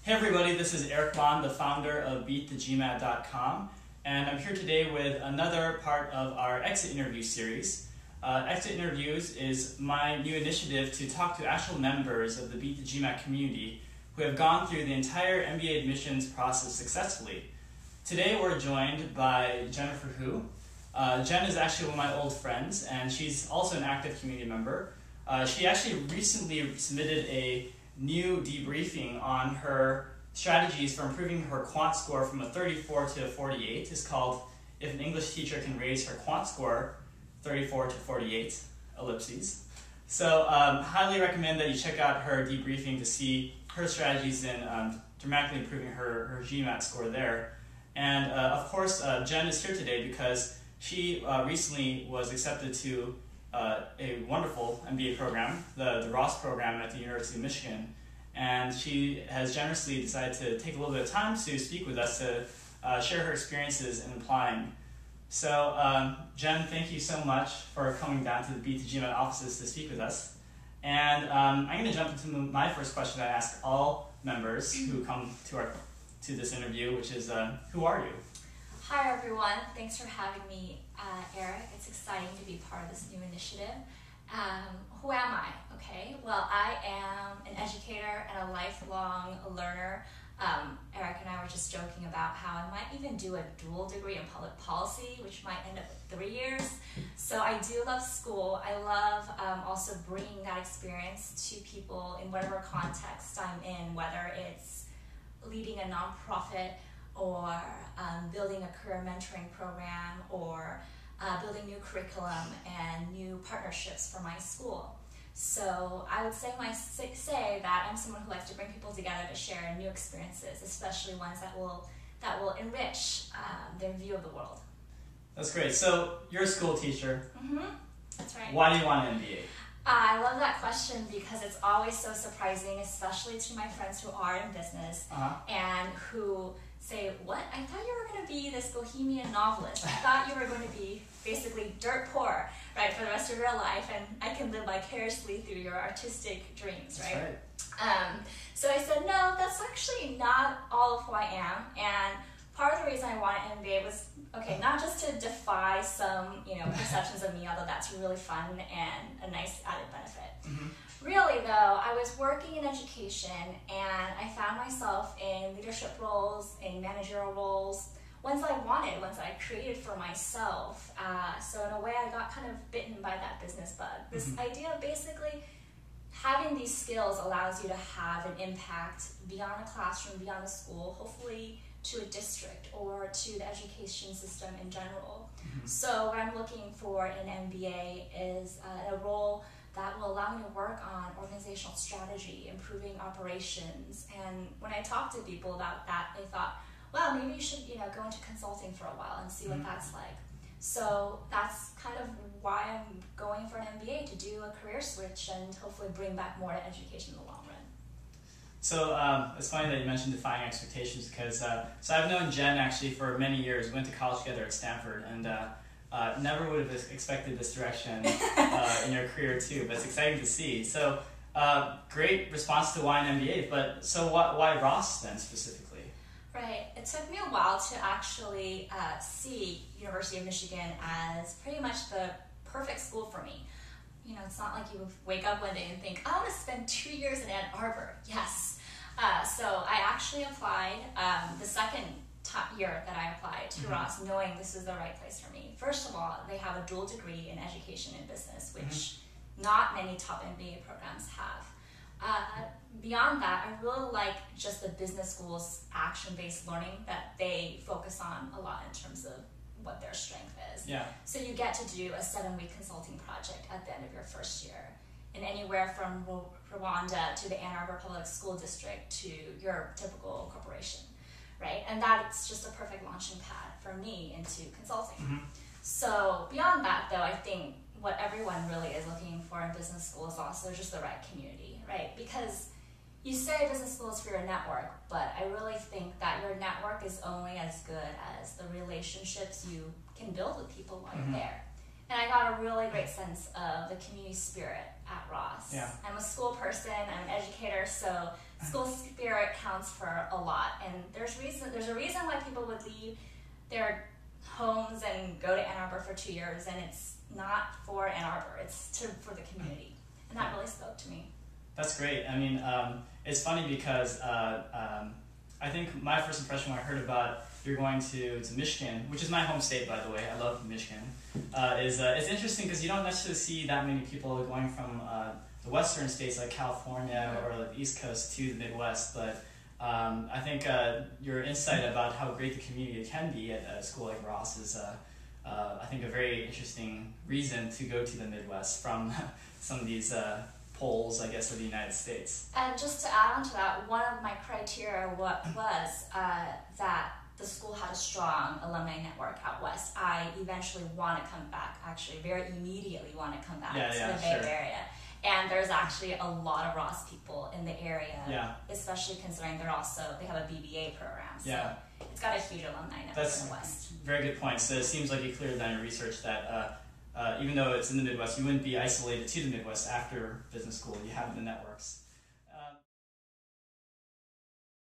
Hey everybody, this is Eric Bahn, the founder of BeatTheGMAT.com, and I'm here today with another part of our Exit Interview series. Exit Interviews is my new initiative to talk to actual members of the Beat The GMAT community who have gone through the entire MBA admissions process successfully. Today we're joined by Jennifer Hu. Jen is actually one of my old friends, and she's also an active community member. She actually recently submitted a new debriefing on her strategies for improving her quant score from a 34 to a 48. It's called If an English Teacher Can Raise Her Quant Score 34 to 48, ellipses. So highly recommend that you check out her debriefing to see her strategies in dramatically improving her GMAT score there. And of course, Jen is here today because she recently was accepted to a wonderful MBA program, the Ross program at the University of Michigan, and she has generously decided to take a little bit of time to speak with us to share her experiences in applying. So Jen, thank you so much for coming down to the Beat The GMAT offices to speak with us. And I'm going to jump into my first question I ask all members who come to this interview, which is, who are you? Hi everyone, thanks for having me, Eric. It's exciting to be part of this new initiative. Who am I? Okay, well, I am an educator and a lifelong learner. Eric and I were just joking about how I might even do a dual degree in public policy, which might end up with 3 years. So I do love school. I love also bringing that experience to people in whatever context I'm in, whether it's leading a nonprofit or building a career mentoring program or building new curriculum and new partnerships for my school. So I would say that I'm someone who likes to bring people together to share new experiences, especially ones that will enrich their view of the world. That's great. So you're a school teacher. Mm-hmm. That's right. Why do you want an MBA? I love that question because it's always so surprising, especially to my friends who are in business and who say, what? I thought you were going to be this bohemian novelist. I thought you were going to be basically dirt poor, right, for the rest of your life, and I can live vicariously through your artistic dreams, right? That's right. So I said, no, that's actually not all of who I am, and part of the reason I wanted an MBA was, okay, not just to defy some, perceptions of me, although that's really fun and a nice added benefit. Mm-hmm. Really, though, I was working in education, and I found myself in leadership roles, in managerial roles, ones I wanted, ones I created for myself. So in a way, I got kind of bitten by that business bug. This idea of basically having these skills allows you to have an impact beyond a classroom, beyond a school, hopefully to a district or to the education system in general. So what I'm looking for in an MBA is a role that will allow me to work on organizational strategy, improving operations. And when I talk to people about that, they thought, well, maybe you should go into consulting for a while and see what that's like. So that's kind of why I'm going for an MBA, to do a career switch and hopefully bring back more to education in the long run. So it's funny that you mentioned defying expectations because so I've known Jen actually for many years. We went to college together at Stanford, and never would have expected this direction in your career too, but it's exciting to see. So great response to why an MBA, but so why Ross then specifically? Right, it took me a while to actually see University of Michigan as pretty much the perfect school for me. It's not like you wake up one day and think, I want to spend 2 years in Ann Arbor. Yes. So I actually applied the second year that I applied to Ross, knowing this is the right place for me. First of all, they have a dual degree in education and business, which not many top MBA programs have. Beyond that, I really like just the business school's action-based learning that they focus on a lot in terms of what their strength is. Yeah. So you get to do a 7-week consulting project at the end of your first year, in anywhere from Rwanda to the Ann Arbor Public School District to your typical corporation, right? And that's just a perfect launching pad for me into consulting. So beyond that, though, I think what everyone really is looking for in business school is also just the right community, right? Because you say business school is for your network, but I really think that your network is only as good as the relationships you can build with people while you're there. And I got a really great sense of the community spirit at Ross. Yeah. I'm a school person, I'm an educator, so school spirit counts for a lot, and there's a reason why people would leave their homes and go to Ann Arbor for 2 years, and it's not for Ann Arbor, it's for the community, and that really spoke to me. That's great. I mean, it's funny because I think my first impression when I heard about you're going to Michigan, which is my home state, by the way, I love Michigan, is it's interesting because you don't necessarily see that many people going from the western states like California or like the East Coast to the Midwest, but I think your insight about how great the community can be at a school like Ross is, I think, a very interesting reason to go to the Midwest from some of these poles, I guess, of the United States. And just to add on to that, one of my criteria was that the school had a strong alumni network out west. I eventually want to come back, actually, very immediately want to come back to the Bay Area. And there's actually a lot of Ross people in the area, especially considering they have a BBA program. So it's got a huge alumni network in the West. Very good point. So it seems like you cleared that in your research that even though it's in the Midwest, you wouldn't be isolated to the Midwest after business school. You have the networks.